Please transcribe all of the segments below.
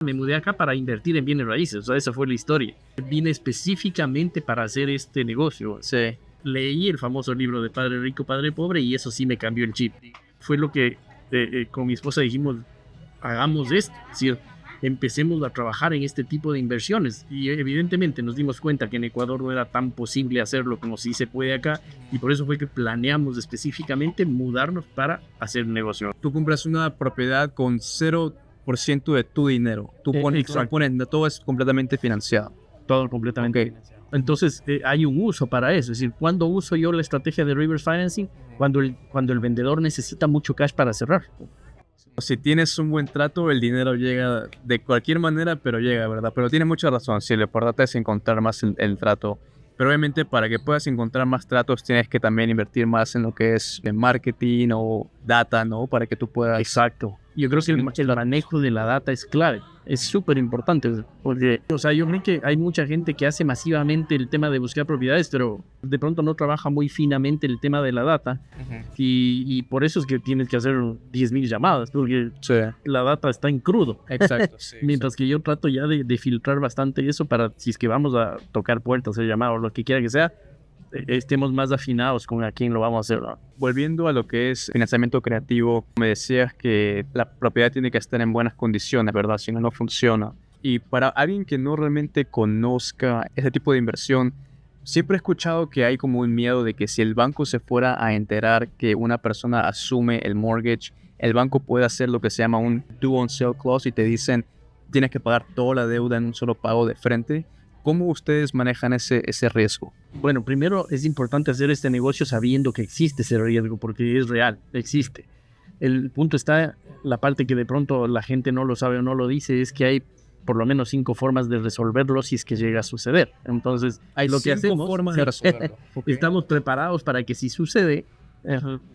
Me mudé acá para invertir en bienes raíces, o sea, esa fue la historia. Vine específicamente para hacer este negocio. Sí. Leí el famoso libro de Padre Rico, Padre Pobre y eso sí me cambió el chip. Fue lo que con mi esposa dijimos, hagamos esto, es decir, empecemos a trabajar en este tipo de inversiones y evidentemente nos dimos cuenta que en Ecuador no era tan posible hacerlo como sí se puede acá y por eso fue que planeamos específicamente mudarnos para hacer negocio. Tú compras una propiedad con 0% de tu dinero. Tú pones, todo es completamente financiado. Todo completamente financiado. Entonces hay un uso para eso, es decir, ¿cuándo uso yo la estrategia de reverse financing? Cuando el vendedor necesita mucho cash para cerrar. Si tienes un buen trato, el dinero llega de cualquier manera, pero llega, ¿verdad? Pero tiene mucha razón, sí, lo importante es encontrar más el trato. Pero obviamente para que puedas encontrar más tratos tienes que también invertir más en lo que es en marketing o data, ¿no? Para que tú puedas... Exacto. Yo creo que el manejo de la data es clave. Es súper importante porque, o sea, yo creo que hay mucha gente que hace masivamente el tema de buscar propiedades, pero de pronto no trabaja muy finamente el tema de la data. Y por eso es que tienes que hacer 10.000 llamadas, porque la data está en crudo. Exacto. Sí, Mientras que yo trato ya de filtrar bastante eso para si es que vamos a tocar puertas, hacer llamadas o lo que quiera que sea, estemos más afinados con a quién lo vamos a hacer, ¿no? Volviendo a lo que es financiamiento creativo, me decías que la propiedad tiene que estar en buenas condiciones, ¿verdad? Si no, no funciona. Y para alguien que no realmente conozca ese tipo de inversión, siempre he escuchado que hay como un miedo de que si el banco se fuera a enterar que una persona asume el mortgage, el banco puede hacer lo que se llama un due on sale clause y te dicen tienes que pagar toda la deuda en un solo pago de frente. ¿Cómo ustedes manejan ese riesgo? Bueno, primero es importante hacer este negocio sabiendo que existe ese riesgo, porque es real, existe. El punto está, la parte que de pronto la gente no lo sabe o no lo dice, es que hay por lo menos 5 formas de resolverlo si es que llega a suceder. Entonces, hay lo que 5 hacemos, formas de resolverlo. Okay. Estamos preparados para que si sucede,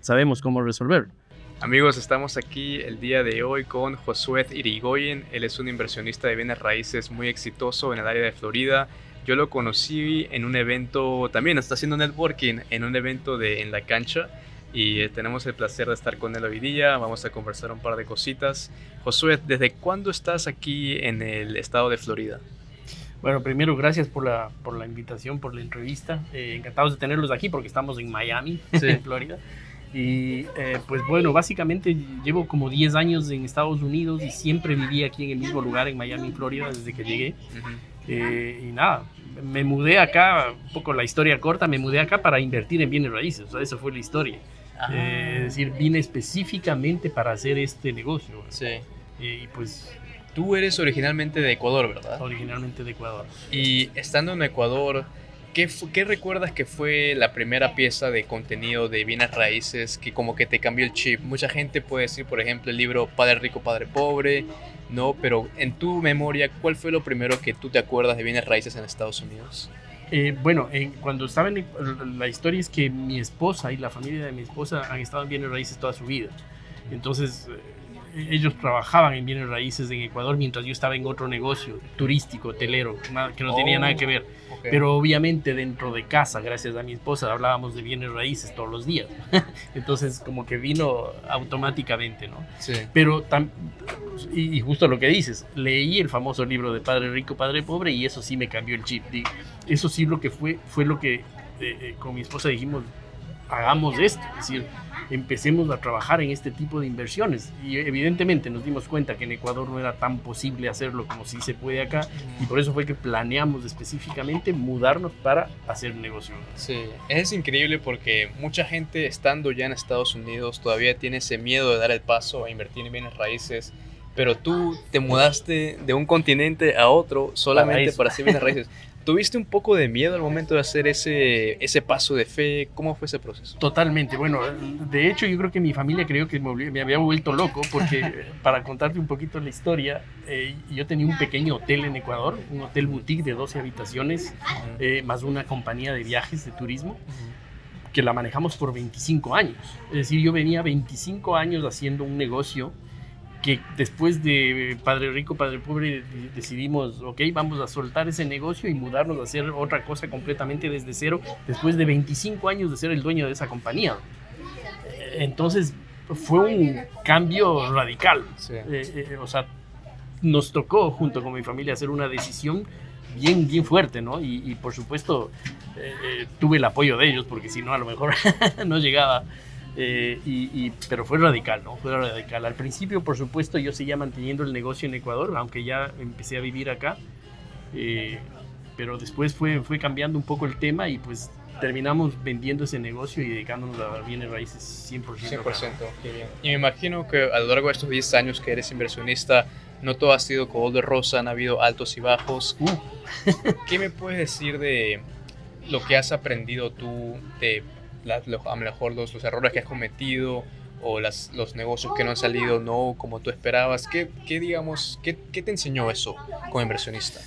sabemos cómo resolverlo. Amigos, estamos aquí el día de hoy con Josué Irigoyen. Él es un inversionista de bienes raíces muy exitoso en el área de Florida. Yo lo conocí en un evento, también está haciendo networking, en un evento en la cancha. Y tenemos el placer de estar con él hoy día. Vamos a conversar un par de cositas. Josué, ¿desde cuándo estás aquí en el estado de Florida? Bueno, primero, gracias por la invitación, por la entrevista. Encantados de tenerlos aquí porque estamos en Miami, en Florida. Y pues bueno, básicamente llevo como 10 años en Estados Unidos y siempre viví aquí en el mismo lugar, en Miami, Florida, desde que llegué. Y nada, me mudé acá, un poco la historia corta, me mudé acá para invertir en bienes raíces, o sea, esa fue la historia. Es decir, vine específicamente para hacer este negocio. Sí. Y pues... Tú eres originalmente de Ecuador, ¿verdad? Originalmente de Ecuador. Y estando en Ecuador... ¿Qué recuerdas que fue la primera pieza de contenido de bienes raíces que como que te cambió el chip? Mucha gente puede decir, por ejemplo, el libro Padre Rico, Padre Pobre, ¿no? Pero en tu memoria, ¿cuál fue lo primero que tú te acuerdas de bienes raíces en Estados Unidos? Bueno, cuando estaba la historia es que mi esposa y la familia de mi esposa han estado en bienes raíces toda su vida. Entonces... ellos trabajaban en bienes raíces en Ecuador mientras yo estaba en otro negocio turístico, hotelero, que no tenía nada que ver. Okay. Pero obviamente dentro de casa, gracias a mi esposa, hablábamos de bienes raíces todos los días. Entonces como que vino automáticamente, ¿no? Sí. Pero y justo lo que dices, leí el famoso libro de Padre Rico, Padre Pobre y eso sí me cambió el chip. Eso sí lo que fue lo que con mi esposa dijimos, hagamos esto, es decir, empecemos a trabajar en este tipo de inversiones y evidentemente nos dimos cuenta que en Ecuador no era tan posible hacerlo como sí se puede acá y por eso fue que planeamos específicamente mudarnos para hacer negocio. Sí, es increíble porque mucha gente estando ya en Estados Unidos todavía tiene ese miedo de dar el paso a invertir en bienes raíces, pero tú te mudaste de un continente a otro solamente para hacer bienes raíces. ¿Tuviste un poco de miedo al momento de hacer ese paso de fe? ¿Cómo fue ese proceso? Totalmente. Bueno, de hecho yo creo que mi familia creyó que me había vuelto loco porque para contarte un poquito la historia, yo tenía un pequeño hotel en Ecuador, un hotel boutique de 12 habitaciones, más una compañía de viajes de turismo, que la manejamos por 25 años. Es decir, yo venía 25 años haciendo un negocio que después de Padre Rico, Padre Pobre decidimos, ok, vamos a soltar ese negocio y mudarnos a hacer otra cosa completamente desde cero, después de 25 años de ser el dueño de esa compañía. Entonces fue un cambio radical. Sí. O sea, nos tocó, junto con mi familia, hacer una decisión bien, bien fuerte, ¿no? Y por supuesto, tuve el apoyo de ellos, porque si no, a lo mejor no llegaba. Pero fue radical, ¿no? Fue radical. Al principio, por supuesto, yo seguía manteniendo el negocio en Ecuador, aunque ya empecé a vivir acá. Pero después fue cambiando un poco el tema y pues terminamos vendiendo ese negocio y dedicándonos a bienes raíces 100%. 100%, qué bien. Y me imagino que a lo largo de estos 10 años que eres inversionista, no todo ha sido color de rosa, han habido altos y bajos. ¿Qué me puedes decir de lo que has aprendido tú, de a lo mejor los errores que has cometido o los negocios que no han salido no como tú esperabas? ¿Qué te enseñó eso como inversionista?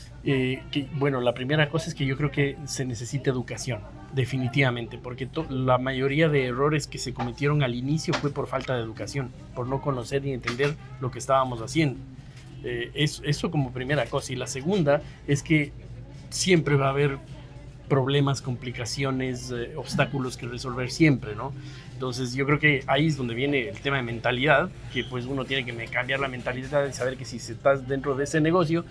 Bueno, la primera cosa es que yo creo que se necesita educación, definitivamente, porque la mayoría de errores que se cometieron al inicio fue por falta de educación, por no conocer y entender lo que estábamos haciendo. Eso como primera cosa. Y la segunda es que siempre va a haber problemas, complicaciones, obstáculos que resolver siempre, ¿no? Entonces yo creo que ahí es donde viene el tema de mentalidad, que pues uno tiene que cambiar la mentalidad y saber que si estás dentro de ese negocio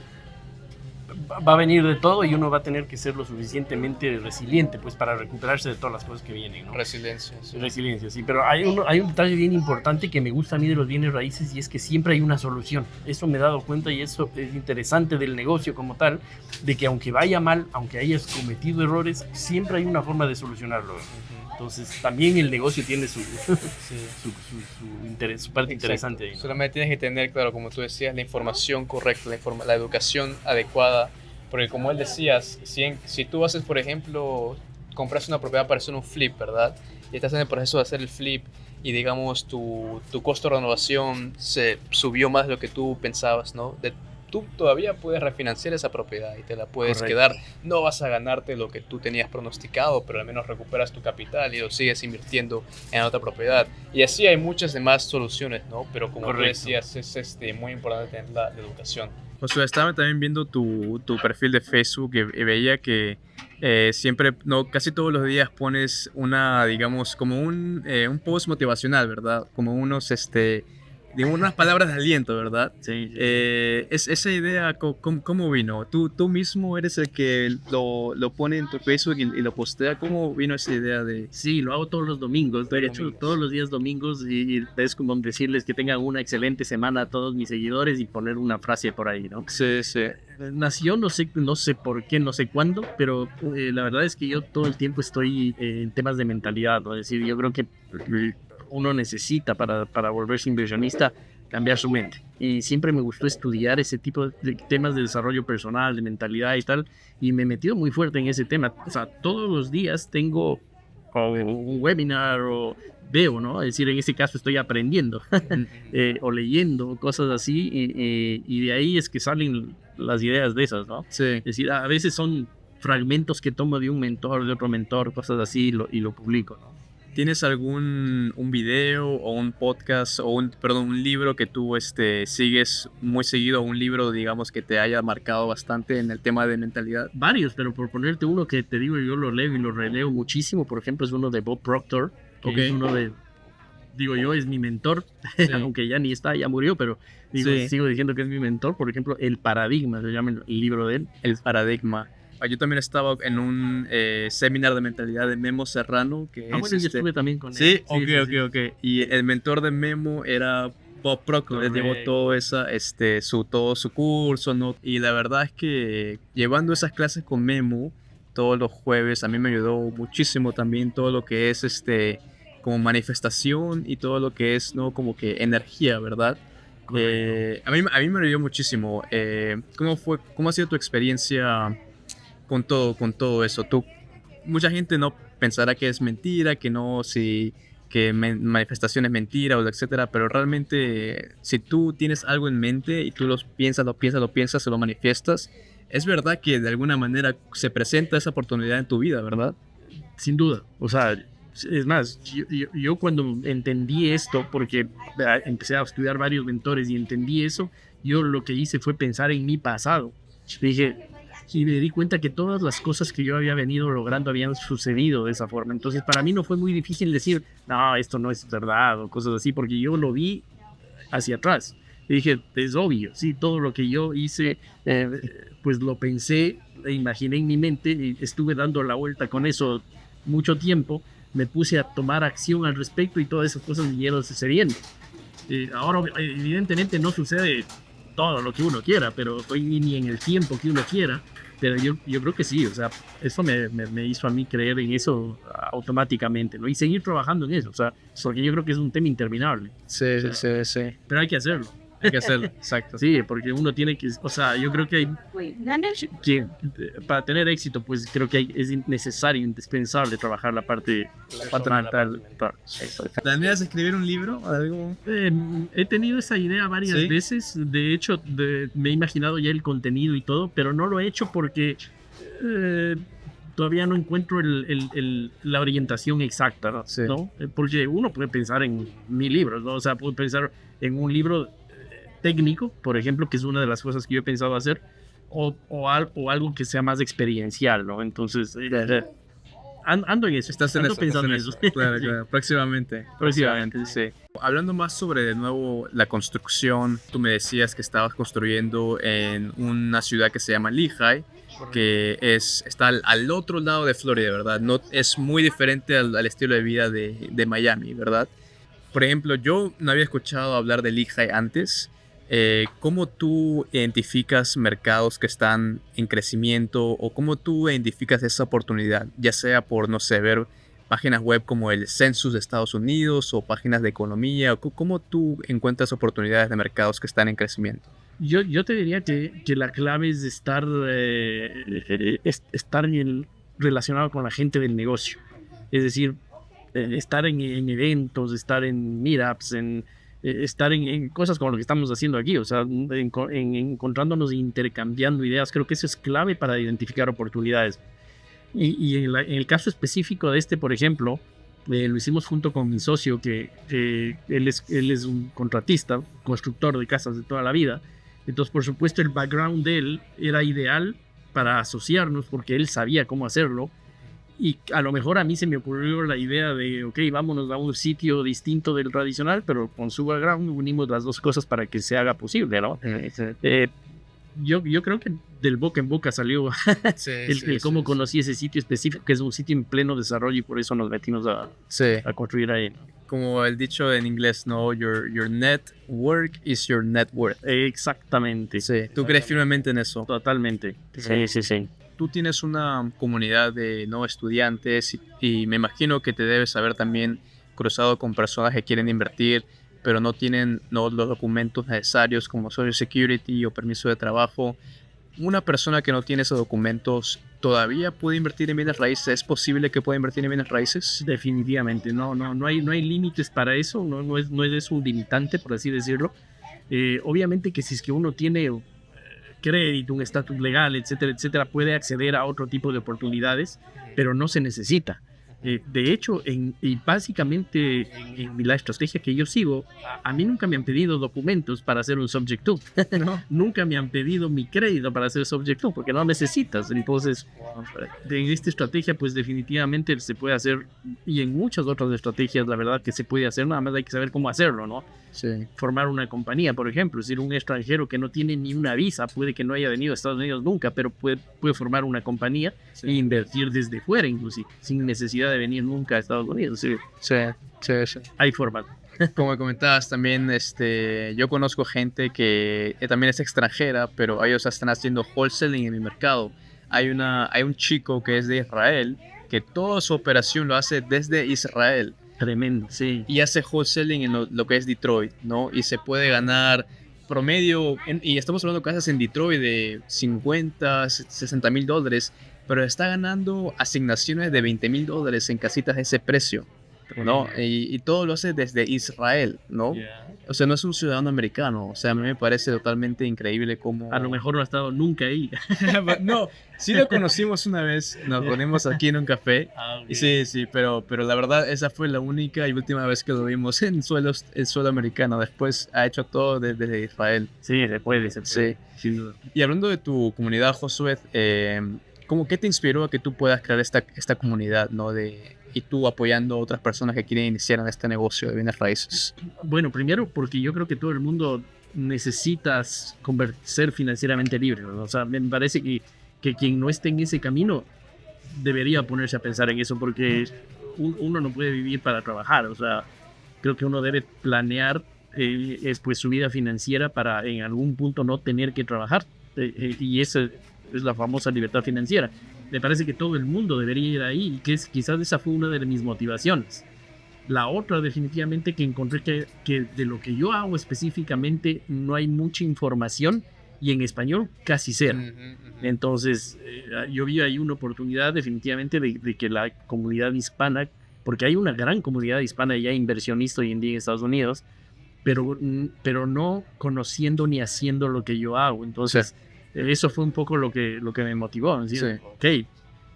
va a venir de todo y uno va a tener que ser lo suficientemente resiliente pues para recuperarse de todas las cosas que vienen, ¿no? Resiliencia, sí. Resiliencia, sí, pero hay un detalle bien importante que me gusta a mí de los bienes raíces y es que siempre hay una solución. Eso me he dado cuenta y eso es interesante del negocio como tal, de que aunque vaya mal, aunque hayas cometido errores, siempre hay una forma de solucionarlo. Entonces también el negocio tiene su parte interesante ahí, ¿no? Solamente tienes que tener, claro, como tú decías, la información correcta, la educación adecuada, porque como él decías, si tú haces, por ejemplo, compras una propiedad para hacer un flip, ¿verdad? Y estás en el proceso de hacer el flip y digamos tu costo de renovación se subió más de lo que tú pensabas, ¿no? Tú todavía puedes refinanciar esa propiedad y te la puedes quedar. No vas a ganarte lo que tú tenías pronosticado, pero al menos recuperas tu capital y lo sigues invirtiendo en otra propiedad. Y así hay muchas demás soluciones, ¿no? Pero como tú decías, es muy importante tener la educación. Josué, estaba también viendo tu perfil de Facebook y veía que siempre, casi todos los días pones digamos, como un post motivacional, ¿verdad? Como digamos, unas palabras de aliento, ¿verdad? Sí. Esa idea, ¿cómo vino? ¿Tú mismo eres el que lo pone en tu Facebook y lo postea? ¿Cómo vino esa idea de...? Sí, lo hago todos los domingos. De hecho, todos los días domingos y es como decirles que tengan una excelente semana a todos mis seguidores y poner una frase por ahí, ¿no? Sí, sí. Nació, no sé por qué, no sé cuándo, pero la verdad es que yo todo el tiempo estoy en temas de mentalidad, ¿no? Es decir, yo creo que uno necesita para volverse inversionista cambiar su mente. Y siempre me gustó estudiar ese tipo de temas de desarrollo personal, de mentalidad y tal, y me he metido muy fuerte en ese tema. O sea, todos los días tengo un webinar o veo, ¿no? Es decir, en este caso estoy aprendiendo o leyendo cosas así y de ahí es que salen las ideas de esas, ¿no? Sí. Es decir, a veces son fragmentos que tomo de un mentor, de otro mentor, cosas así y lo publico, ¿no? ¿Tienes algún un video o un podcast o un libro que tú sigues muy seguido, o un libro, digamos, que te haya marcado bastante en el tema de mentalidad? Varios, pero por ponerte uno que te digo, yo lo leo y lo releo muchísimo, por ejemplo, es uno de Bob Proctor, que es uno de, digo yo, es mi mentor, sí. Aunque ya ni está, ya murió, pero sigo diciendo que es mi mentor. Por ejemplo, El Paradigma, se llama el libro de él. El Paradigma. Yo también estaba en un seminar de mentalidad de Memo Serrano. Bueno, yo estuve también con él. Sí, ok. Y el mentor de Memo era Bob Proctor. Él llevó todo su curso, ¿no? Y la verdad es que llevando esas clases con Memo todos los jueves, a mí me ayudó muchísimo también todo lo que es como manifestación y todo lo que es, ¿no? Como que energía, ¿verdad? A mí me ayudó muchísimo. ¿Cómo ha sido tu experiencia con todo eso? Mucha gente no pensará que es mentira, que manifestación es mentira, o etcétera, pero realmente si tú tienes algo en mente y tú lo piensas, se lo manifiestas, es verdad que de alguna manera se presenta esa oportunidad en tu vida, ¿verdad? Sin duda. O sea, es más, yo cuando entendí esto, porque empecé a estudiar varios mentores y entendí eso, yo lo que hice fue pensar en mi pasado. Dije, y me di cuenta que todas las cosas que yo había venido logrando habían sucedido de esa forma. Entonces para mí no fue muy difícil decir, no, esto no es verdad o cosas así, porque yo lo vi hacia atrás. Y dije, es obvio, sí, todo lo que yo hice, pues lo pensé, e imaginé en mi mente y estuve dando la vuelta con eso mucho tiempo. Me puse a tomar acción al respecto y todas esas cosas vinieron sucediendo. Ahora, evidentemente, no sucede todo lo que uno quiera, pero ni en el tiempo que uno quiera. Pero yo creo que sí, o sea, eso me hizo a mí creer en eso automáticamente, ¿no? Y seguir trabajando en eso, o sea, porque yo creo que es un tema interminable. Sí, O sea, sí. pero hay que hacerlo. Hay que hacerlo, exacto. Sí, porque uno tiene que, o sea, yo creo que hay que para tener éxito, pues creo que es necesario, indispensable trabajar la parte mental. ¿Planeas escribir un libro o algo? He tenido esa idea varias ¿Sí? veces, de hecho me he imaginado ya el contenido y todo, pero no lo he hecho porque todavía no encuentro la orientación exacta, ¿no? Sí. ¿No? Porque uno puede pensar en 1000 libros, ¿no? O sea, puede pensar en un libro técnico, por ejemplo, que es una de las cosas que yo he pensado hacer, o algo que sea más experiencial, ¿no? Entonces, ando en eso. Ando pensando en eso. Claro, Sí. claro. Próximamente. Próximamente, Sí. Hablando más sobre, de nuevo, la construcción, tú me decías que estabas construyendo en una ciudad que se llama Lehigh, que está al otro lado de Florida, ¿verdad? No, es muy diferente al estilo de vida de Miami, ¿verdad? Por ejemplo, yo no había escuchado hablar de Lehigh antes. ¿Cómo tú identificas mercados que están en crecimiento o cómo tú identificas esa oportunidad? Ya sea por, no sé, ver páginas web como el Census de Estados Unidos o páginas de economía. ¿Cómo tú encuentras oportunidades de mercados que están en crecimiento? Yo te diría que la clave es estar relacionado con la gente del negocio. Es decir, estar en eventos, estar en meetups, estar en cosas como lo que estamos haciendo aquí, o sea, encontrándonos e intercambiando ideas. Creo que eso es clave para identificar oportunidades. Y en el caso específico de este, por ejemplo, lo hicimos junto con mi socio, que él es un contratista, constructor de casas de toda la vida. Entonces, por supuesto, el background de él era ideal para asociarnos porque él sabía cómo hacerlo. Y a lo mejor a mí se me ocurrió la idea de, ok, vámonos a un sitio distinto del tradicional, pero con su background unimos las dos cosas para que se haga posible, ¿no? Yo creo que del boca en boca salió el cómo conocí ese sitio específico, que es un sitio en pleno desarrollo y por eso nos metimos a construir ahí, ¿no? Como el dicho en inglés, ¿no? Your network is your net worth. Exactamente. Sí, ¿tú crees firmemente en eso? Totalmente. Sí. Tú tienes una comunidad de no estudiantes y me imagino que te debes haber también cruzado con personas que quieren invertir, pero no tienen los documentos necesarios como Social Security o permiso de trabajo. Una persona que no tiene esos documentos todavía puede invertir en bienes raíces. ¿Es posible que pueda invertir en bienes raíces? Definitivamente, no hay límites para eso, no es un limitante, por así decirlo. Obviamente que si es que uno tiene crédito, un estatus legal, etcétera, puede acceder a otro tipo de oportunidades, pero no se necesita. De hecho, básicamente en la estrategia que yo sigo, a mí nunca me han pedido documentos para hacer un Subject to. ¿No? Nunca me han pedido mi crédito para hacer Subject to, porque no necesitas. Entonces, en esta estrategia, pues definitivamente se puede hacer, y en muchas otras estrategias, la verdad que se puede hacer, nada más hay que saber cómo hacerlo, ¿no? Sí. Formar una compañía, por ejemplo, es decir, un extranjero que no tiene ni una visa, puede que no haya venido a Estados Unidos nunca, pero puede formar una compañía e invertir desde fuera, inclusive, sin necesidad de venir nunca a Estados Unidos. Sí. Hay formas. Como comentabas también, yo conozco gente que también es extranjera, pero ellos están haciendo wholesaling en mi mercado. Hay un chico que es de Israel, que toda su operación lo hace desde Israel. Tremendo, sí. Y hace wholesaling en lo que es Detroit, ¿no? Y se puede ganar promedio, y estamos hablando de casas en Detroit de 50, 60 mil dólares, pero está ganando asignaciones de 20 mil dólares en casitas de ese precio, ¿no? Y todo lo hace desde Israel, ¿no? O sea, no es un ciudadano americano. O sea, a mí me parece totalmente increíble cómo... A lo mejor no ha estado nunca ahí. No, sí lo conocimos una vez. Nos ponemos aquí en un café. Y sí, pero la verdad esa fue la única y última vez que lo vimos en el suelo americano. Después ha hecho todo desde Israel. Sí, se puede. Sí. Sin duda. Y hablando de tu comunidad, Josué, ¿qué te inspiró a que tú puedas crear esta comunidad, ¿no? Y tú apoyando a otras personas que quieren iniciar en este negocio de bienes raíces? Bueno, primero porque yo creo que todo el mundo necesitas ser financieramente libre, ¿no? O sea, me parece que quien no esté en ese camino debería ponerse a pensar en eso, porque uno no puede vivir para trabajar. O sea, creo que uno debe planear pues su vida financiera para en algún punto no tener que trabajar, y esa es la famosa libertad financiera. Me parece que todo el mundo debería ir ahí, y que quizás esa fue una de mis motivaciones. La otra, definitivamente, que encontré que de lo que yo hago específicamente no hay mucha información, y en español casi cero. Entonces, yo vi ahí una oportunidad definitivamente de que la comunidad hispana, porque hay una gran comunidad hispana ya inversionista hoy en día en Estados Unidos, pero no conociendo ni haciendo lo que yo hago. Entonces, eso fue un poco lo que me motivó. Es decir, ok,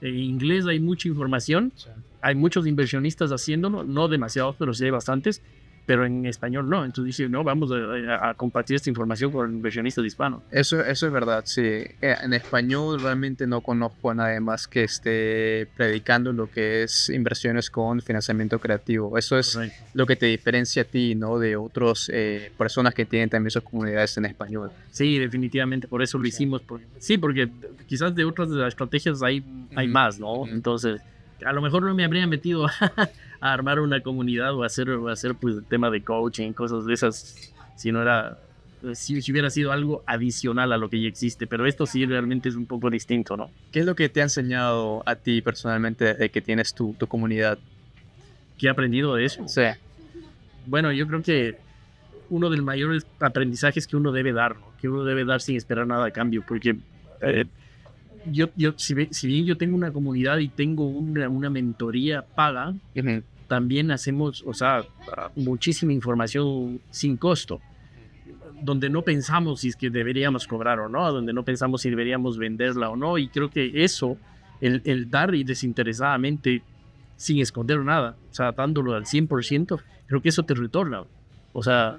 en inglés hay mucha información, hay muchos inversionistas haciéndolo, no demasiados, pero sí hay bastantes, pero en español no. Entonces dije, no, vamos a compartir esta información con inversionistas hispanos. Eso es verdad, sí. En español realmente no conozco a nadie más que esté predicando lo que es inversiones con financiamiento creativo. Eso es lo que te diferencia a ti, ¿no? De otras personas que tienen también sus comunidades en español. Sí, definitivamente, por eso lo hicimos. Porque quizás de otras de las estrategias hay más, ¿no? Entonces, a lo mejor no me habría metido a armar una comunidad o hacer pues el tema de coaching, cosas de esas, si hubiera sido algo adicional a lo que ya existe. Pero esto sí realmente es un poco distinto, ¿no? ¿Qué es lo que te ha enseñado a ti personalmente de que tienes tu comunidad? ¿Qué he aprendido de eso? Sí. Bueno, yo creo que uno de los mayores aprendizajes que uno debe dar, ¿no? Que uno debe dar sin esperar nada a cambio, porque si bien yo tengo una comunidad y tengo una mentoría paga, también hacemos, o sea, muchísima información sin costo, donde no pensamos si es que deberíamos cobrar o no, donde no pensamos si deberíamos venderla o no. Y creo que eso, el dar y desinteresadamente, sin esconder nada, o sea, dándolo al 100%, creo que eso te retorna. O sea,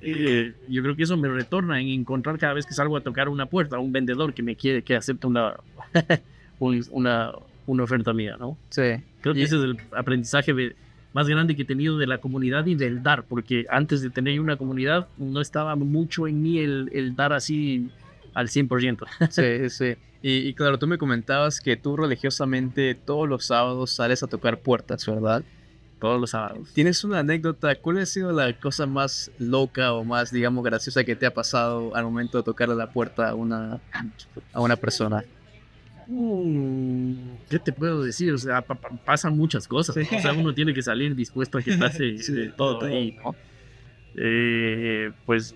yo creo que eso me retorna en encontrar cada vez que salgo a tocar una puerta a un vendedor que acepta una oferta mía, ¿no? Sí. Creo que ese es el aprendizaje más grande que he tenido de la comunidad y del dar, porque antes de tener una comunidad no estaba mucho en mí el dar así al 100%. Sí, sí. Y claro, tú me comentabas que tú religiosamente todos los sábados sales a tocar puertas, ¿verdad? Todos los sábados. ¿Tienes una anécdota? ¿Cuál ha sido la cosa más loca o más, digamos, graciosa que te ha pasado al momento de tocarle la puerta a una persona? ¿Qué te puedo decir? O sea, pasan muchas cosas, ¿no? O sea, uno tiene que salir dispuesto a que pase todo ahí, ¿no? Pues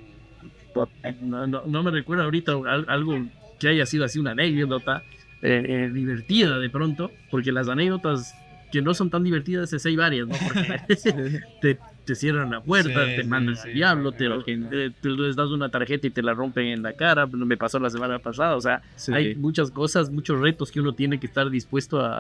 no me recuerdo ahorita algo que haya sido así una anécdota divertida de pronto, porque las anécdotas que no son tan divertidas hay varias, ¿no? Porque te cierran la puerta, te mandan al diablo, te les das una tarjeta y te la rompen en la cara. Me pasó la semana pasada. O sea, hay muchas cosas, muchos retos que uno tiene que estar dispuesto a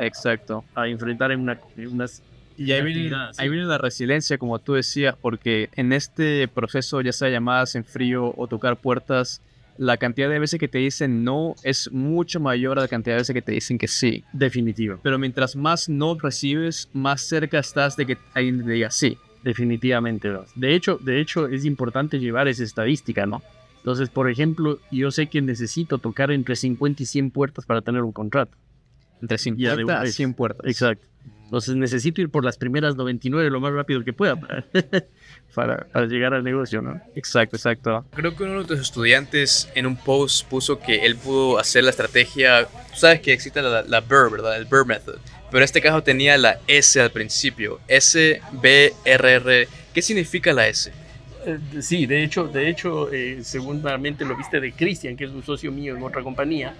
enfrentar en unas... Y ahí viene la resiliencia, como tú decías, porque en este proceso, ya sea llamadas en frío o tocar puertas, la cantidad de veces que te dicen no es mucho mayor a la cantidad de veces que te dicen que sí. Definitivo. Pero mientras más no recibes, más cerca estás de que alguien te diga sí. Definitivamente. De hecho, es importante llevar esa estadística, ¿no? Entonces, por ejemplo, yo sé que necesito tocar entre 50 y 100 puertas para tener un contrato. Entre 50 y 100 puertas. Exacto. Entonces necesito ir por las primeras 99 lo más rápido que pueda para llegar al negocio, ¿no? Exacto. Creo que uno de tus estudiantes en un post puso que él pudo hacer la estrategia. Tú sabes que existe la BRRRR, ¿verdad? El BRRRR Method. Pero en este caso tenía la S al principio. SBRR. ¿Qué significa la S? Sí, de hecho, seguramente lo viste de Cristian, que es un socio mío en otra compañía,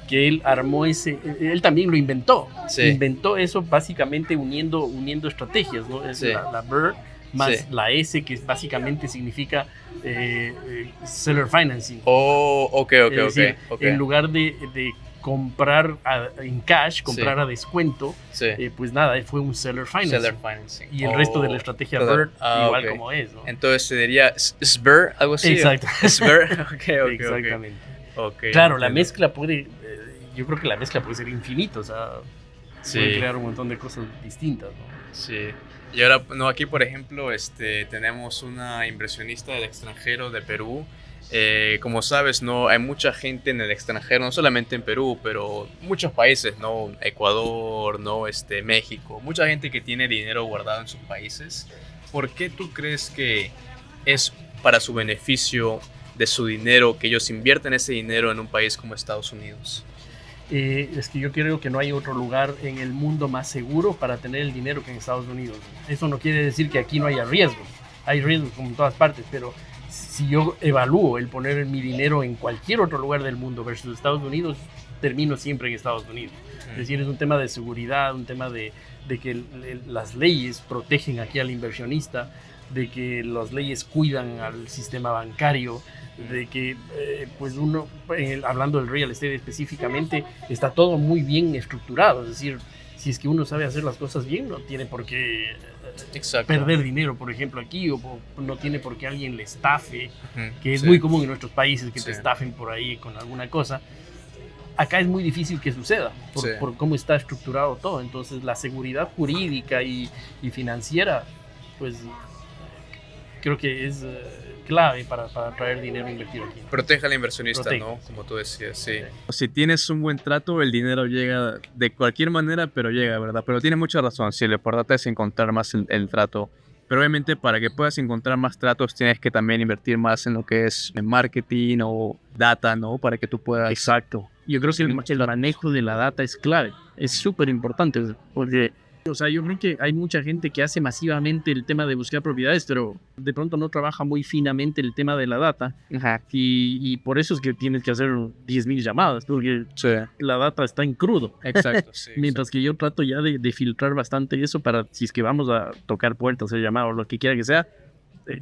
que él armó él también lo inventó. Sí. Inventó eso básicamente uniendo estrategias, ¿no? Es la BRRRR más la S, que básicamente significa seller financing. Es decir, en lugar de comprar en cash, comprar a descuento, pues nada, fue un seller financing. Y el resto de la estrategia BRRRR igual como es, ¿no? Entonces se diría SBR, algo así. Exacto. SBR, Exactamente. entiendo. Claro, la mezcla yo creo que la mezcla puede ser infinita, o sea, puede crear un montón de cosas distintas, ¿no? Sí. Y ahora, no, aquí por ejemplo, tenemos una inversionista del extranjero de Perú. Como sabes, no hay mucha gente en el extranjero, no solamente en Perú, pero muchos países, no, Ecuador, no, México, mucha gente que tiene dinero guardado en sus países. ¿Por qué tú crees que es para su beneficio de su dinero que ellos invierten ese dinero en un país como Estados Unidos? Es que yo creo que no hay otro lugar en el mundo más seguro para tener el dinero que en Estados Unidos. Eso no quiere decir que aquí no haya riesgos. Hay riesgos como en todas partes, pero si yo evalúo el poner mi dinero en cualquier otro lugar del mundo versus Estados Unidos, termino siempre en Estados Unidos. Es decir, es un tema de seguridad, un tema de que las leyes protegen aquí al inversionista, de que las leyes cuidan al sistema bancario, de que pues uno, hablando del real estate específicamente, está todo muy bien estructurado. Es decir, si es que uno sabe hacer las cosas bien, no tiene por qué perder dinero, por ejemplo, aquí, o no tiene por qué alguien le estafe, que es muy común en nuestros países que te estafen por ahí con alguna cosa. Acá es muy difícil que suceda por cómo está estructurado todo. Entonces la seguridad jurídica y financiera, pues creo que es clave para traer dinero a invertir aquí. Protege al inversionista, Protege, ¿no? sí. Como tú decías, sí. Si tienes un buen trato, el dinero llega de cualquier manera, pero llega, ¿verdad? Pero tienes mucha razón, sí, lo importante es encontrar más el trato. Pero obviamente para que puedas encontrar más tratos tienes que también invertir más en lo que es en marketing o data, ¿no? Para que tú puedas... Exacto. Yo creo que el manejo de la data es clave. Es súper importante porque, o sea, yo creo que hay mucha gente que hace masivamente el tema de buscar propiedades, pero de pronto no trabaja muy finamente el tema de la data. Y por eso es que tienes que hacer 10.000 llamadas, porque la data está en crudo. Exacto, sí. Mientras que yo trato ya de filtrar bastante eso para, si es que vamos a tocar puertas, hacer llamadas o lo que quiera que sea,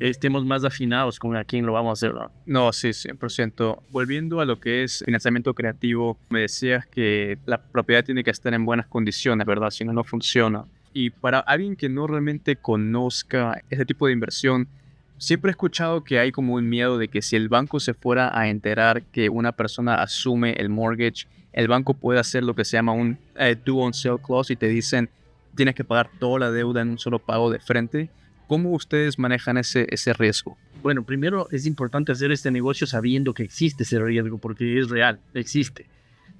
estemos más afinados con a quién lo vamos a hacer, ¿no? No, sí, 100%. Volviendo a lo que es financiamiento creativo, me decías que la propiedad tiene que estar en buenas condiciones, ¿verdad? Si no, no funciona. Y para alguien que no realmente conozca ese tipo de inversión, siempre he escuchado que hay como un miedo de que si el banco se fuera a enterar que una persona asume el mortgage, el banco puede hacer lo que se llama un due on sale clause y te dicen tienes que pagar toda la deuda en un solo pago de frente. ¿Cómo ustedes manejan ese riesgo? Bueno, primero es importante hacer este negocio sabiendo que existe ese riesgo, porque es real, existe.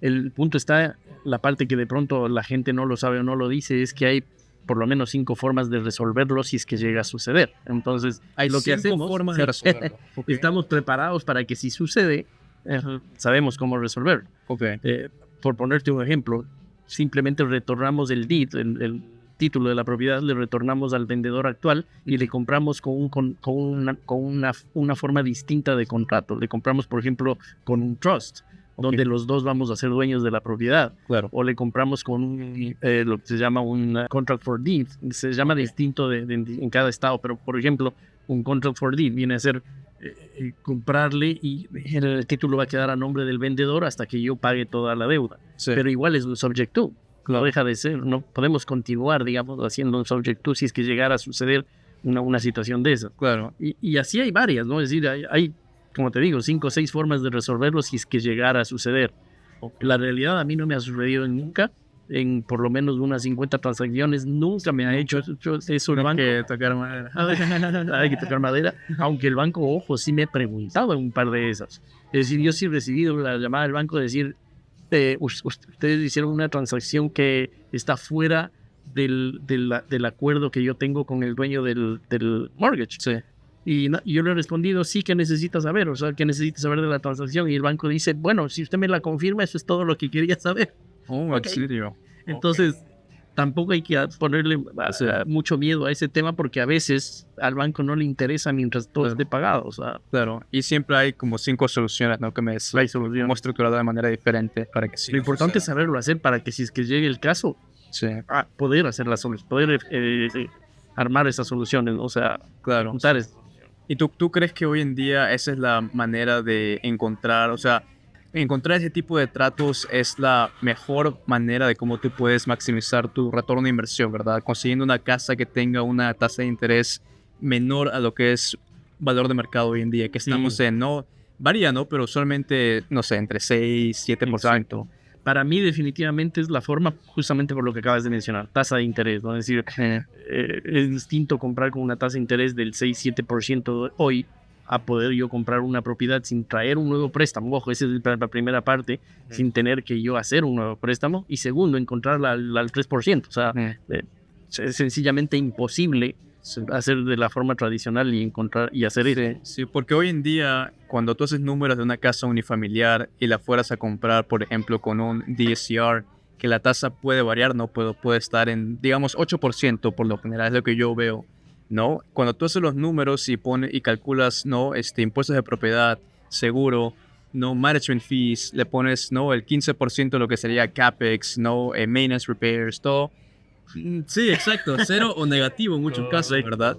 El punto está, la parte que de pronto la gente no lo sabe o no lo dice, es que hay por lo menos 5 formas de resolverlo si es que llega a suceder. Entonces, hay lo que hacemos, formas de resolverlo. Estamos preparados para que si sucede, sabemos cómo resolverlo. Por ponerte un ejemplo, simplemente retornamos el deed, el título de la propiedad, le retornamos al vendedor actual y le compramos con una forma distinta de contrato. Le compramos, por ejemplo, con un trust, donde los dos vamos a ser dueños de la propiedad. Claro. O le compramos con lo que se llama un contract for deed. Se llama distinto en cada estado, pero por ejemplo, un contract for deed viene a ser comprarle y el título va a quedar a nombre del vendedor hasta que yo pague toda la deuda. Pero igual es un subject to. No deja de ser, no podemos continuar, digamos, haciendo un subject to si es que llegara a suceder una situación de esas. Claro. Y así hay varias, ¿no? Es decir, hay, como te digo, 5 o 6 formas de resolverlo si es que llegara a suceder. La realidad a mí no me ha sucedido nunca. En por lo menos unas 50 transacciones nunca me ha hecho eso el banco. Hay que tocar madera. Hay que tocar madera. Aunque el banco, ojo, sí me he preguntado en un par de esas. Es decir, yo sí he recibido la llamada del banco de decir, ustedes hicieron una transacción que está fuera del acuerdo que yo tengo con el dueño del mortgage. Sí. Y yo le he respondido, sí, que necesita saber, o sea, que necesita saber de la transacción. Y el banco dice, bueno, si usted me la confirma, eso es todo lo que quería saber. ¿En serio? Entonces, tampoco hay que ponerle mucho miedo a ese tema porque a veces al banco no le interesa mientras todo esté pagado. O sea, claro, y siempre hay como 5 soluciones, ¿no? Que hemos estructurado de manera diferente para que sí. Lo importante es saberlo hacer para que si es que llegue el caso, poder hacer la solución, poder armar esas soluciones, o sea, claro. Juntar esas. ¿Y tú crees que hoy en día esa es la manera de encontrar, o sea, encontrar ese tipo de tratos es la mejor manera de cómo tú puedes maximizar tu retorno de inversión, ¿verdad? Consiguiendo una casa que tenga una tasa de interés menor a lo que es valor de mercado hoy en día, que estamos en, no, varía, ¿no? Pero usualmente, no sé, entre 6 y 7%. para mí definitivamente es la forma, justamente por lo que acabas de mencionar, tasa de interés, ¿no? Es decir, es distinto comprar con una tasa de interés del 6-7% hoy a poder yo comprar una propiedad sin traer un nuevo préstamo. Ojo, esa es la primera parte, sin tener que yo hacer un nuevo préstamo. Y segundo, encontrarla al 3%. O sea, es sencillamente imposible hacer de la forma tradicional y encontrar y hacer eso. Sí, porque hoy en día, cuando tú haces números de una casa unifamiliar y la fueras a comprar, por ejemplo, con un DSCR, que la tasa puede variar, no puede estar en, digamos, 8% por lo general, es lo que yo veo, ¿no? Cuando tú haces los números y calculas, ¿no? Impuestos de propiedad, seguro, ¿no? Management fees, le pones, ¿no? El 15% de lo que sería CAPEX, ¿no? Maintenance, repairs, todo. Sí, exacto, cero o negativo en muchos casos, ¿verdad?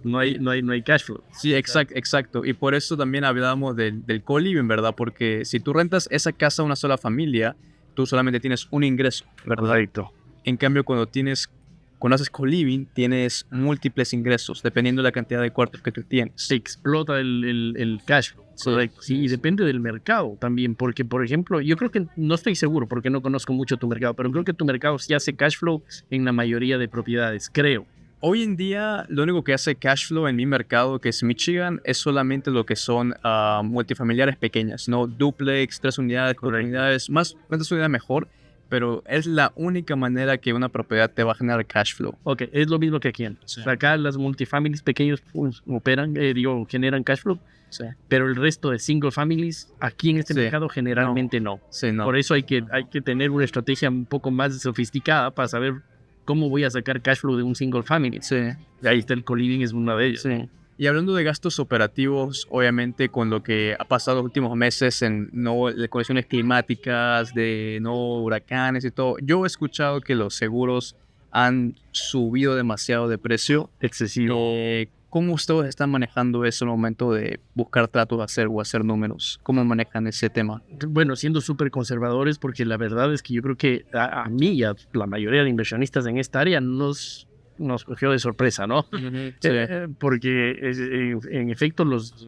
No hay cash flow. Sí, exacto. Y por eso también hablábamos del co-living, ¿verdad? Porque si tú rentas esa casa a una sola familia, tú solamente tienes un ingreso, ¿verdad? Correcto. En cambio, cuando haces co-living, tienes múltiples ingresos, dependiendo de la cantidad de cuartos que tú tienes. Se explota el cash flow. Correcto. Sí, y depende del mercado también, porque, por ejemplo, yo creo que, no estoy seguro porque no conozco mucho tu mercado, pero creo que tu mercado sí hace cash flow en la mayoría de propiedades, creo. Hoy en día, lo único que hace cash flow en mi mercado, que es Michigan, es solamente lo que son multifamiliares pequeñas, ¿no? Duplex, 3 unidades, 4 unidades, más, cuantas unidades mejor, pero es la única manera que una propiedad te va a generar cash flow. Ok, es lo mismo que aquí. Sí. Acá las multifamilies pequeños generan cash flow. Sí. Pero el resto de single families aquí en este mercado generalmente no. Sí, no. Por eso hay que tener una estrategia un poco más sofisticada para saber cómo voy a sacar cash flow de un single family. Sí. Y ahí está el co-living, es una de ellas. Sí. Y hablando de gastos operativos, obviamente con lo que ha pasado los últimos meses en de condiciones climáticas, de huracanes y todo, yo he escuchado que los seguros han subido demasiado de precio. Excesivo. ¿Cómo ustedes están manejando eso en el momento de buscar tratos o hacer números? ¿Cómo manejan ese tema? Bueno, siendo súper conservadores, porque la verdad es que yo creo que a mí y a la mayoría de inversionistas en esta área nos cogió de sorpresa, ¿no? Sí. Porque en efecto los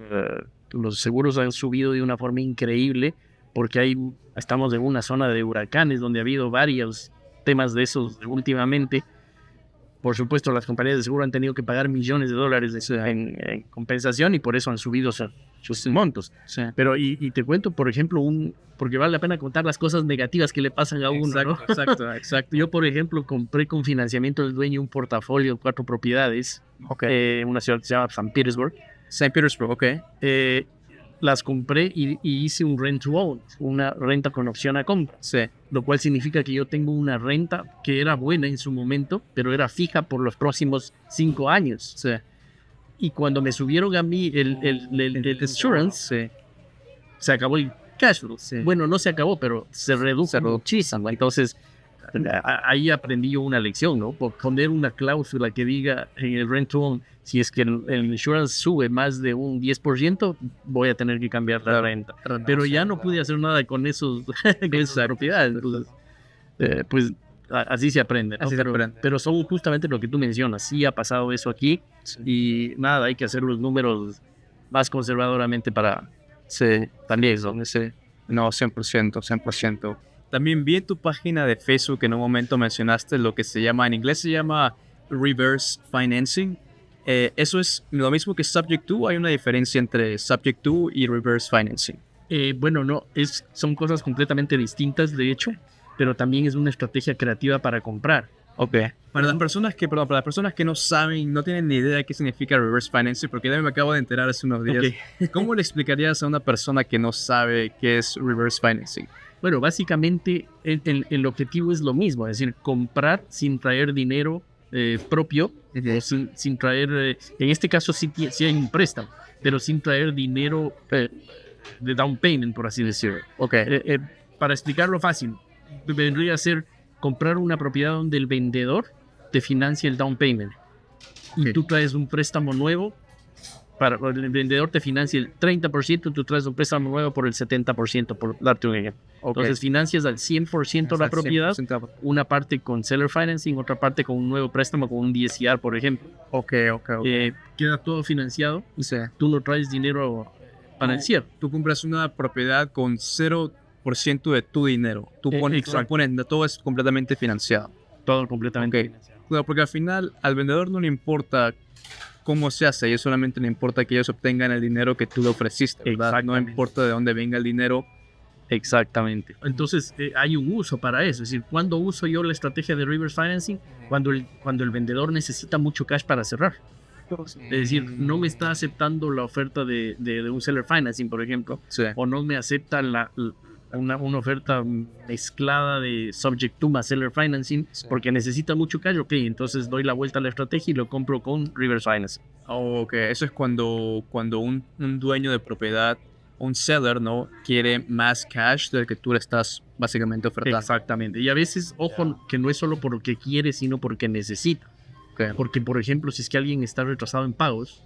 seguros han subido de una forma increíble, porque estamos en una zona de huracanes donde ha habido varios temas de esos últimamente. Por supuesto, las compañías de seguro han tenido que pagar millones de dólares en compensación y por eso han subido sus montos. Sí. Pero, y te cuento, por ejemplo, porque vale la pena contar las cosas negativas que le pasan a uno, ¿no? Exacto. Yo, por ejemplo, compré con financiamiento del dueño un portafolio de 4 propiedades, en una ciudad que se llama St. Petersburg. St. Petersburg, ok. Las compré y hice un rent to own, una renta con opción a compra. Sí. Lo cual significa que yo tengo una renta que era buena en su momento, pero era fija por los próximos 5 años. Sí. Y cuando me subieron a mí el insurance, se acabó el cash flow. Sí. Bueno, no se acabó, pero se redujo muchísimo. Entonces, ahí aprendí yo una lección, ¿no? Por poner una cláusula que diga en el rent to own, si es que el insurance sube más de un 10%, voy a tener que cambiar la renta. Pero ya no pude hacer nada con esas propiedades. Entonces, pues así se aprende, ¿no? Pero son justamente lo que tú mencionas. Sí ha pasado eso aquí. Sí. Y nada, hay que hacer los números más conservadoramente para también eso. No, 100%. También vi en tu página de Facebook que en un momento mencionaste lo que en inglés se llama reverse financing. ¿Eso es lo mismo que subject to? ¿Hay una diferencia entre subject to y reverse financing? Bueno, no, son cosas completamente distintas, de hecho, pero también es una estrategia creativa para comprar. Ok. Para las personas que no saben, no tienen ni idea de qué significa reverse financing, porque ya me acabo de enterar hace unos días. Okay. ¿Cómo le explicarías a una persona que no sabe qué es reverse financing? Bueno, básicamente el objetivo es lo mismo, es decir, comprar sin traer dinero propio, sin traer, en este caso sí hay un préstamo, pero sin traer dinero de down payment, por así decirlo. Okay. Para explicarlo fácil, vendría a ser comprar una propiedad donde el vendedor te financia el down payment y tú traes un préstamo nuevo. El vendedor te financia el 30%, tú traes un préstamo nuevo por el 70%, por darte un ejemplo. Okay. Entonces financias al 100% la propiedad, 100%. Una parte con seller financing, otra parte con un nuevo préstamo, con un DSCR, por ejemplo. Okay. Queda todo financiado, tú no traes dinero para el cierre. Tú compras una propiedad con cero 100% de tu dinero. Tú pones, todo es completamente financiado. Todo completamente financiado. Claro, porque al final al vendedor no le importa cómo se hace, a ellos solamente le importa que ellos obtengan el dinero que tú le ofreciste, ¿verdad? No importa de dónde venga el dinero. Exactamente. Entonces hay un uso para eso. Es decir, ¿cuándo uso yo la estrategia de reverse financing? Cuando el vendedor necesita mucho cash para cerrar. Es decir, no me está aceptando la oferta de un seller financing, por ejemplo, Sí. o no me acepta una oferta mezclada de subject to más seller financing, Sí. porque necesita mucho cash. Ok, entonces doy la vuelta a la estrategia y lo compro con reverse financing. Ok, eso es cuando un dueño de propiedad, un seller, ¿no? Quiere más cash del que tú le estás básicamente ofertando. Exactamente. Y a veces, ojo, que no es solo porque quiere, sino porque necesita. Okay. Porque, por ejemplo, si es que alguien está retrasado en pagos,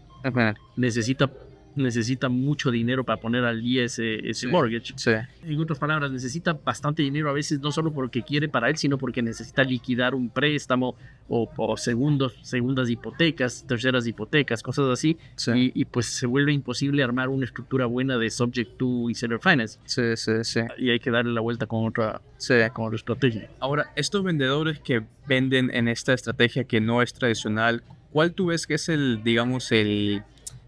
necesita mucho dinero para poner al día ese mortgage. Sí. En otras palabras, necesita bastante dinero a veces, no solo porque quiere para él, sino porque necesita liquidar un préstamo o segundas hipotecas, terceras hipotecas, cosas así. Sí. Y pues se vuelve imposible armar una estructura buena de subject to y seller finance. Sí. Y hay que darle la vuelta con otra estrategia. Ahora, estos vendedores que venden en esta estrategia que no es tradicional, ¿cuál tú ves que es el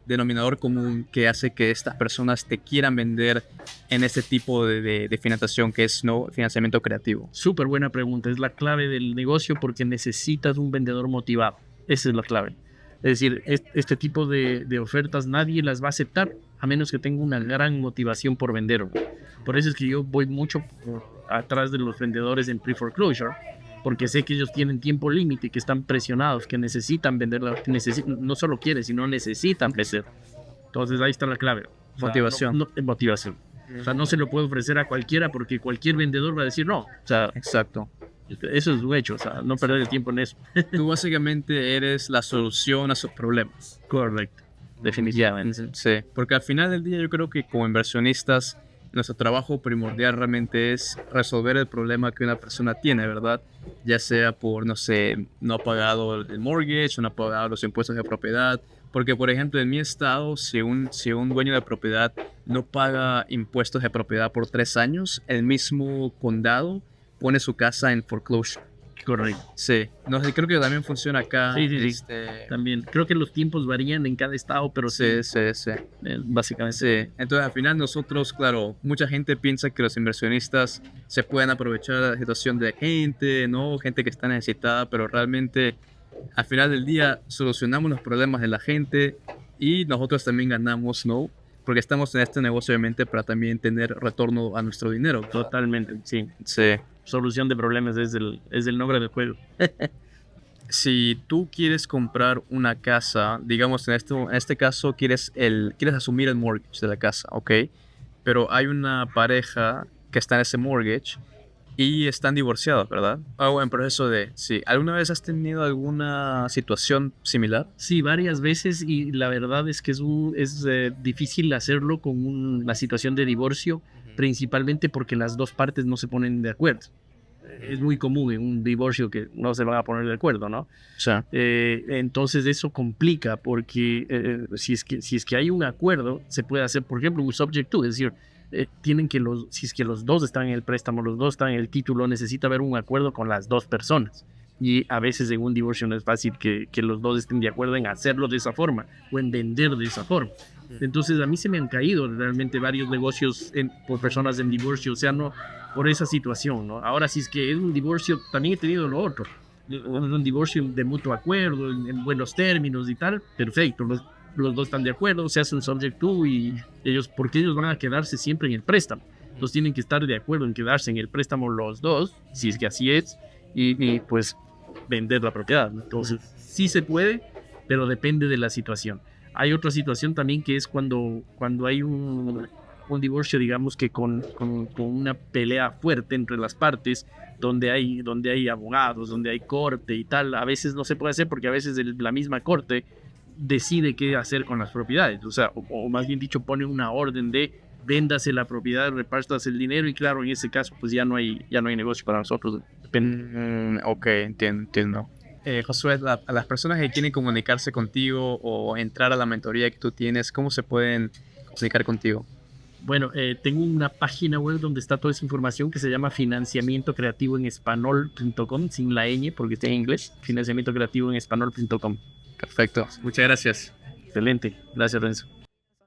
denominador común que hace que estas personas te quieran vender en este tipo de financiación que es financiamiento creativo? Súper buena pregunta. Es la clave del negocio porque necesitas un vendedor motivado. Esa es la clave. Es decir, este tipo de ofertas nadie las va a aceptar a menos que tenga una gran motivación por vender. Por eso es que yo voy mucho atrás de los vendedores en pre-foreclosure, porque sé que ellos tienen tiempo límite, que están presionados, que necesitan venderla, no solo quieren, sino necesitan vender. Entonces ahí está la clave. Motivación. Motivación. O sea, no se lo puede ofrecer a cualquiera porque cualquier vendedor va a decir no. O sea, exacto. Eso es un hecho, o sea, no perder el tiempo en eso. Tú básicamente eres la solución a sus problemas. Correcto, definitivamente. Sí, porque al final del día yo creo que como inversionistas nuestro trabajo primordial realmente es resolver el problema que una persona tiene, ¿verdad? Ya sea por, no sé, no ha pagado el mortgage o no ha pagado los impuestos de propiedad. Porque, por ejemplo, en mi estado, si un dueño de propiedad no paga impuestos de propiedad por 3 años, el mismo condado pone su casa en foreclosure. Correcto. Sí, no sé, creo que también funciona acá. Sí. También. Creo que los tiempos varían en cada estado, pero sí. Básicamente. Sí. Entonces, al final nosotros, claro, mucha gente piensa que los inversionistas se pueden aprovechar de la situación de gente, ¿no? Gente que está necesitada, pero realmente, al final del día, solucionamos los problemas de la gente y nosotros también ganamos, ¿no? Porque estamos en este negocio, obviamente, para también tener retorno a nuestro dinero. Totalmente, sí. Sí. Solución de problemas es el nombre del juego. Si tú quieres comprar una casa, digamos en este caso quieres asumir el mortgage de la casa, ¿ok? Pero hay una pareja que está en ese mortgage y están divorciados, ¿verdad? O en proceso de... Sí. ¿Alguna vez has tenido alguna situación similar? Sí, varias veces, y la verdad es que es difícil hacerlo con una situación de divorcio, principalmente porque las dos partes no se ponen de acuerdo. Es muy común en un divorcio que no se van a poner de acuerdo, ¿no? Sí. Entonces eso complica porque si es que hay un acuerdo, se puede hacer, por ejemplo, un subject to, es decir, si es que los dos están en el préstamo, los dos están en el título, necesita haber un acuerdo con las dos personas. Y a veces en un divorcio no es fácil que los dos estén de acuerdo en hacerlo de esa forma o en vender de esa forma. Entonces a mí se me han caído realmente varios negocios por personas en divorcio, o sea, no por esa situación, ¿no? Ahora, si es que es un divorcio, también he tenido lo otro. Un divorcio de mutuo acuerdo, en buenos términos y tal, perfecto. Los dos están de acuerdo, se hace un subject to y porque ellos van a quedarse siempre en el préstamo. Entonces tienen que estar de acuerdo en quedarse en el préstamo los dos, si es que así es, y pues vender la propiedad. Entonces sí se puede, pero depende de la situación. Hay otra situación también que es cuando hay un divorcio, digamos que con una pelea fuerte entre las partes, donde hay abogados, donde hay corte y tal. A veces no se puede hacer porque a veces la misma corte decide qué hacer con las propiedades. O sea, o más bien dicho, pone una orden de véndase la propiedad, repartas el dinero y claro, en ese caso pues ya no hay negocio para nosotros. Ok, entiendo. Josué, a las personas que quieren comunicarse contigo o entrar a la mentoría que tú tienes, ¿cómo se pueden comunicar contigo? Bueno, tengo una página web donde está toda esa información que se llama financiamientocreativoenespanol.com, sin la ñ porque está en inglés, financiamientocreativoenespanol.com. Perfecto. Muchas gracias. Excelente. Gracias, Renzo.